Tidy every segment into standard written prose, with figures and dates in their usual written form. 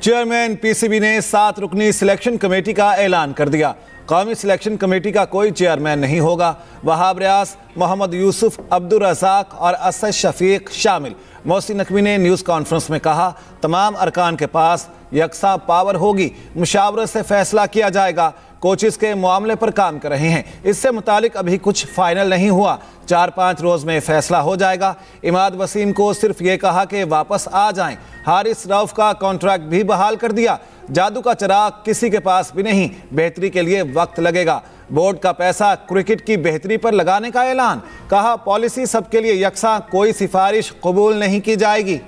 Chairman PCB ने 7 रुकनी selection committee का ऐलान कर दिया। कौमी सिलेक्शन कमेटी का कोई चेयरमैन नहीं होगा। वहाब रियाज, मोहम्मद यूसुफ, अब्दुल रज़ाक और असद शफीक शामिल। मोहसिन नकवी ने न्यूज़ कॉन्फ्रेंस में कहा, तमाम अरकान के पास यकसा पावर होगी, मुशावरत से फैसला किया जाएगा। कोचेस के मामले पर काम कर रहे हैं, इससे मुतालिक अभी कुछ फाइनल नहीं हुआ। 4-5 रोज में फैसला हो जाएगा। इमाद वसीम को सिर्फ ये कहा कि वापस आ जाएं। हारिस रऊफ का कॉन्ट्रैक्ट भी बहाल कर दिया। जादू का चिराग किसी के पास भी नहीं, बेहतरी के लिए वक्त लगेगा। बोर्ड का पैसा क्रिकेट की बेहतरी पर लगाने का ऐलान। कहा, पॉलिसी सबके लिए यकसा, कोई सिफारिश कबूल नहीं की जाएगी।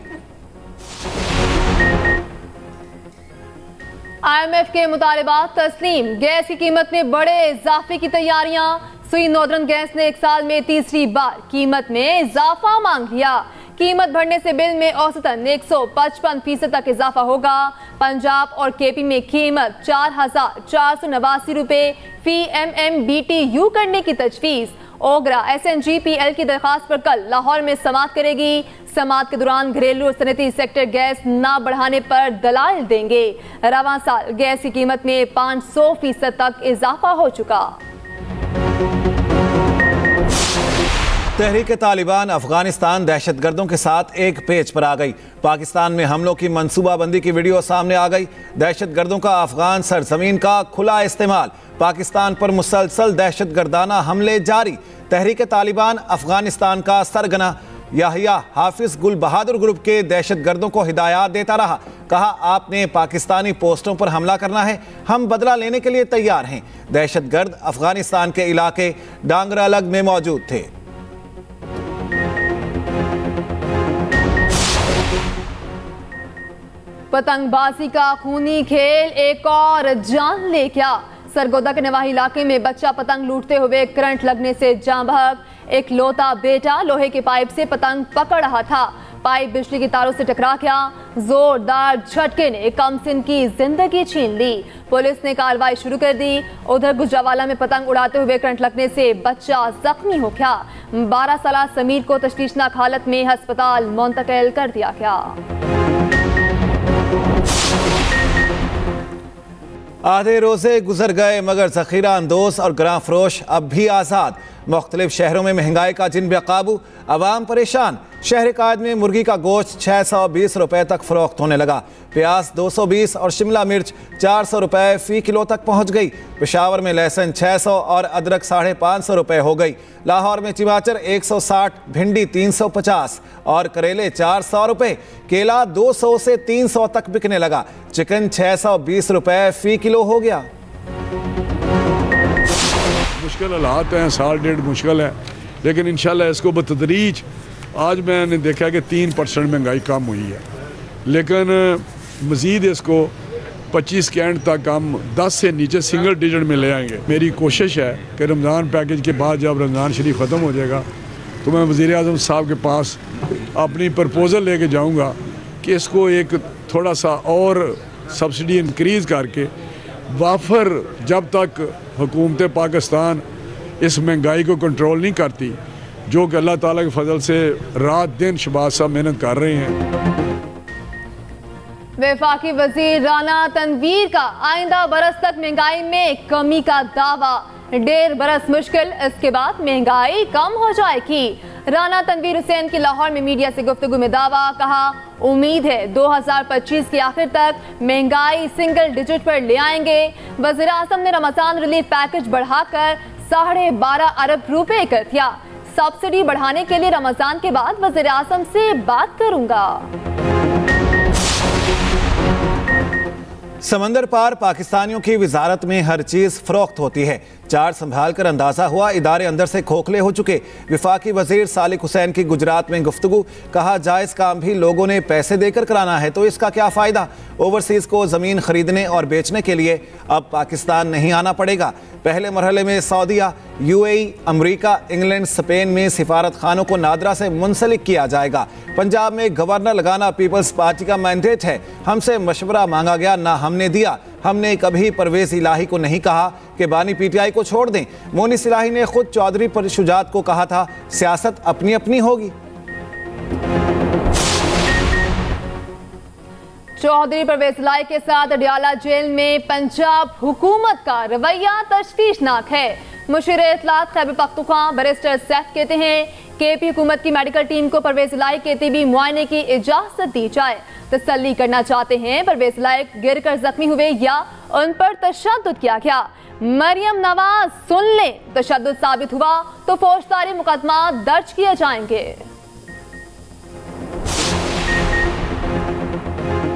IMF के मुतालिबात तस्लीम। गैस की कीमत में बड़े इजाफे की तैयारियां। सुई नॉर्दर्न गैस ने एक साल में तीसरी बार कीमत में इजाफा मांग लिया। कीमत बढ़ने से बिल में औसतन 155% तक इजाफा होगा। पंजाब और केपी में कीमत 4,489 रुपए फी MMBTU करने की तजवीज़। ओगरा SNGPL की दरखास्त पर कल लाहौर में समाअत करेगी। समाअत के दौरान घरेलू और सनती सेक्टर गैस ना बढ़ाने पर दलाल देंगे। रवां साल गैस की कीमत में 500% तक इजाफा हो चुका। तहरीक तालिबान अफगानिस्तान दहशतगर्दों के साथ एक पेज पर आ गई। पाकिस्तान में हमलों की मंसूबाबंदी की वीडियो सामने आ गई। दहशतगर्दों का अफगान सरजमीन का खुला इस्तेमाल। पाकिस्तान पर मुसलसल दहशतगर्दाना हमले जारी। तहरीक तालिबान अफगानिस्तान का सरगना याहिया हाफिज गुल बहादुर ग्रुप के दहशतगर्दों को हिदायत देता रहा। कहा, आपने पाकिस्तानी पोस्टों पर हमला करना है, हम बदला लेने के लिए तैयार हैं। दहशतगर्द अफगानिस्तान के इलाके डांगरालग में मौजूद थे। पतंगबाजी का खूनी खेल एक और जान ले गया। सरगोदा के नवाही इलाके में बच्चा पतंग लूटते हुए करंट लगने से जान बहक। एक लौता बेटा लोहे के पाइप से पतंग पकड़ रहा था, पाइप बिजली की तारों से टकरा गया। जोरदार झटके ने कमसिन की जिंदगी छीन ली। पुलिस ने कार्रवाई शुरू कर दी। उधर गुजरावाला में पतंग उड़ाते हुए करंट लगने से बच्चा जख्मी हो गया। 12 साल समीर को तशवीशनाक हालत में अस्पताल मुंतकिल कर दिया गया। आधे रोजे गुजर गए मगर जखीरा अंदोज और ग्रां फरोश अब भी आज़ाद। मुख्तलिफ शहरों में महंगाई का जिन बेकाबू, अवाम परेशान। शहर कायद में मुर्गी का गोश्त 620 रुपए तक फरोख्त होने लगा। प्याज 220 और शिमला मिर्च 400 रुपए फी किलो तक पहुंच गई। पेशावर में लहसुन 600 और अदरक 550 रुपए हो गई। लाहौर में टमाटर 160, भिंडी 350 और करेले 400 रुपए। केला 200 से 300 तक बिकने लगा। चिकन 620 रुपए फी किलो हो गया। मुश्किल हालात हैं, साल डेढ़ मुश्किल है, लेकिन इंशाल्लाह इसको बतदरीज आज मैंने देखा कि 3% महंगाई कम हुई है, लेकिन मज़ीद इसको 25 के एंड तक हम 10 से नीचे सिंगल डिजिट में ले आएंगे। मेरी कोशिश है कि रमज़ान पैकेज के बाद जब रमज़ान शरीफ ख़त्म हो जाएगा तो मैं वज़ीर आज़म साहब के पास अपनी प्रपोज़ल लेके जाऊँगा कि इसको एक थोड़ा सा और सब्सिडी इंक्रीज़ करके वाफर, जब तक हुकूमत पाकिस्तान इस महंगाई को कंट्रोल नहीं करती, जो कि अल्लाह ताला के फजल से रात दिन शहबाज साहब मेहनत कर रहे हैं। वफाकी वजीर राना तनवीर का आइंदा बरस तक महंगाई में कमी का दावा। 1.5 बरस मुश्किल, इसके बाद महंगाई कम हो जाएगी। राना तनवीर हुसैन की लाहौर में मीडिया से गुफ्तगू में दावा। कहा, उम्मीद है 2025 के आखिर तक महंगाई सिंगल डिजिट पर ले आएंगे। वज़ीर आज़म ने रमज़ान रिलीफ पैकेज बढ़ाकर 12.5 अरब रुपए कर दिया। सब्सिडी बढ़ाने के लिए रमज़ान के बाद वज़ीर आज़म से बात करूंगा। समंदर पार पाकिस्तानियों की वजारत में हर चीज़ फरोख्त होती है। चार्ट संभाल कर अंदाजा हुआ इदारे अंदर से खोखले हो चुके। वफाकी वजीर सालिक हुसैन की गुजरात में गुफ्तगू। कहा, जायज़ काम भी लोगों ने पैसे देकर कराना है तो इसका क्या फ़ायदा। ओवरसीज़ को ज़मीन खरीदने और बेचने के लिए अब पाकिस्तान नहीं आना पड़ेगा। पहले मरहले में सऊदीया, UAE, अमरीका, इंग्लैंड, स्पेन में सिफारत खानों को नादरा से मुंसलिक किया जाएगा। पंजाब में गवर्नर लगाना पीपल्स पार्टी का मैंडेट है। हमसे मशवरा मांगा गया, ना हमने दिया। हमने कभी परवेज इलाही को नहीं कहा कि बानी PTI को छोड़ दें। मोनिस इलाही ने खुद चौधरी पर शुजात को कहा था, सियासत अपनी अपनी होगी। चौधरी परवेज लाई के साथ अडियाला जेल में पंजाब हुकूमत का रवैया तशवीशनाक है। मुशीर इत्तलात खैबर पख्तूनख्वा बैरिस्टर सैफ कहते हैं केपी हुकूमत की मेडिकल टीम को परवेज लाई के तिबी मुआयने की इजाजत दी जाए। तसल्ली करना चाहते हैं परवेज लाई गिर कर जख्मी हुए या उन पर तशद्दुद किया गया। मरियम नवाज सुन ले, तशद्दुद साबित हुआ तो फौजदारी मुकदमा दर्ज किए जाएंगे।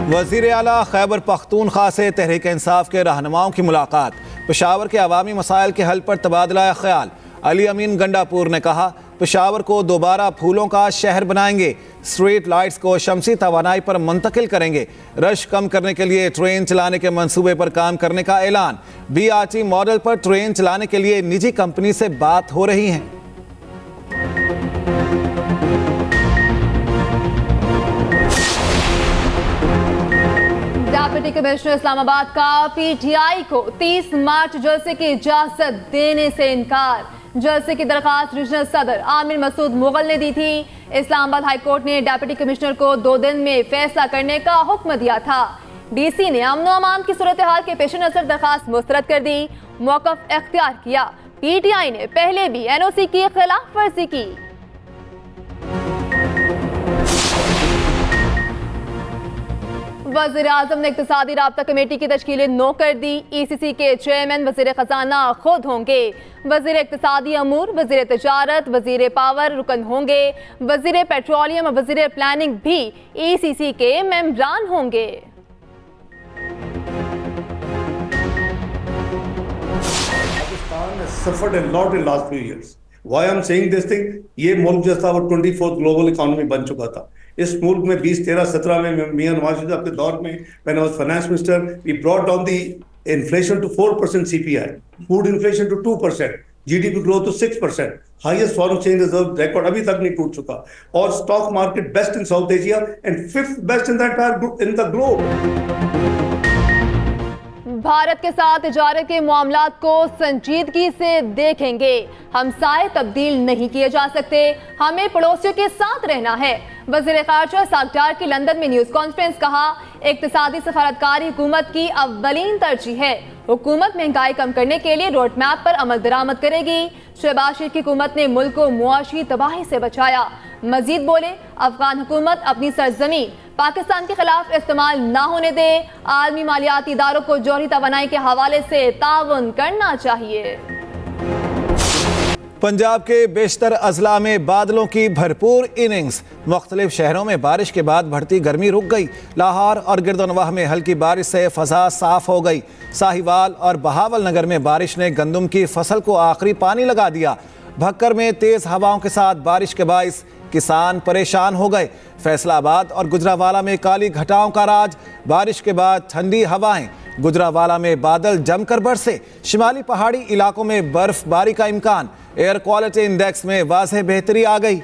वज़ीर आला खैबर पख्तूनख्वा से तहरीक इंसाफ के रहनुमाओं की मुलाकात। पेशावर के अवामी मसाइल के हल पर तबादला ख्याल। अली अमीन गंडापुर ने कहा पेशावर को दोबारा फूलों का शहर बनाएंगे, स्ट्रीट लाइट्स को शमसी तवानाई पर मुंतकिल करेंगे। रश कम करने के लिए ट्रेन चलाने के मंसूबे पर काम करने का ऐलान। BRT मॉडल पर ट्रेन चलाने के लिए निजी कंपनी से बात हो रही है। डिप्टी कमिश्नर इस्लामाबाद का PTI को 30 मार्च जलसे की इजाजत देने से इनकार। जलसे की दरखास्त रीजनल सदर आमिर मसूद मुगल ने दी थी। इस्लामाबाद हाई कोर्ट ने डिप्टी कमिश्नर को 2 दिन में फैसला करने का हुक्म दिया था। DC ने अमन व अमान की सूरत हाल के पेश नजर दरखास्त मुस्तरद कर दी, मौकफ इख्तियार किया। PTI ने पहले भी NOC की खिलाफ वर्जी की। वज़ीर आज़म ने इक़्तिसादी राब्ता कमेटी की तश्कील 9 कर दी। ECC के चेयरमैन वज़ीर ख़जाना खुद होंगे। वज़ीर इक़्तिसादी अमूर, वज़ीर तिजारत, वज़ीर पावर रुकन होंगे। वज़ीर पेट्रोलियम और वज़ीर प्लानिंग भी ECC के मेंबरान होंगे। Pakistan has suffered a lot in last few years. Why I'm saying this thing? ये मुल्क जैसा वो 24th ग्लोबल इकोनॉमी बन चुका था। इस मुल्क में 20, 13, 17 में मियां नवाज शरीफ के दौर में when I was finance minister, we brought down the inflation to 4% CPI, food inflation to 2%, GDP growth to 6%, highest foreign exchange reserve record अभी तक नहीं टूट चुका, और stock market best in south Asia and 5th best in the entire in the globe. Bharat के साथ तिजारत के मामलात को संजीदगी से देखेंगे। हमसाए तब्दील नहीं किए जा सकते, हमें पड़ोसियों के साथ रहना है। वज़ीर ख़ारजा सागटार की लंदन में न्यूज़ कॉन्फ्रेंस। कहा इक़्तिसादी सफारतकारी हुकूमत की अव्वलीन तरजीह है। हुकूमत महंगाई कम करने के लिए रोड मैप पर अमल दरामद करेगी। शहबाज शरीफ की हुकूमत ने मुल्क को मुआशी तबाही से बचाया। मजीद बोले अफगान हुकूमत अपनी सरजमीन पाकिस्तान के खिलाफ इस्तेमाल ना होने दे। आलमी मालियाती इदारों को जौहरी तवानाई के हवाले से ताउन करना चाहिए। पंजाब के बेशतर अजला में बादलों की भरपूर इनिंग्स। मुख्तलिफ शहरों में बारिश के बाद बढ़ती गर्मी रुक गई। लाहौर और गिरदनवाह में हल्की बारिश से फ़ज़ा साफ हो गई। साहिवाल और बहावल नगर में बारिश ने गंदम की फसल को आखिरी पानी लगा दिया। भक्कर में तेज़ हवाओं के साथ बारिश के बाइस किसान परेशान हो गए। फैसलाबाद और गुजरावाला में काली घटाओं का राज। बारिश के बाद ठंडी हवाएं। गुजरावाला में बादल जमकर बरसे। शिमाली पहाड़ी इलाकों में बर्फबारी का इम्कान। एयर क्वालिटी इंडेक्स में वाज़ेह बेहतरी आ गई।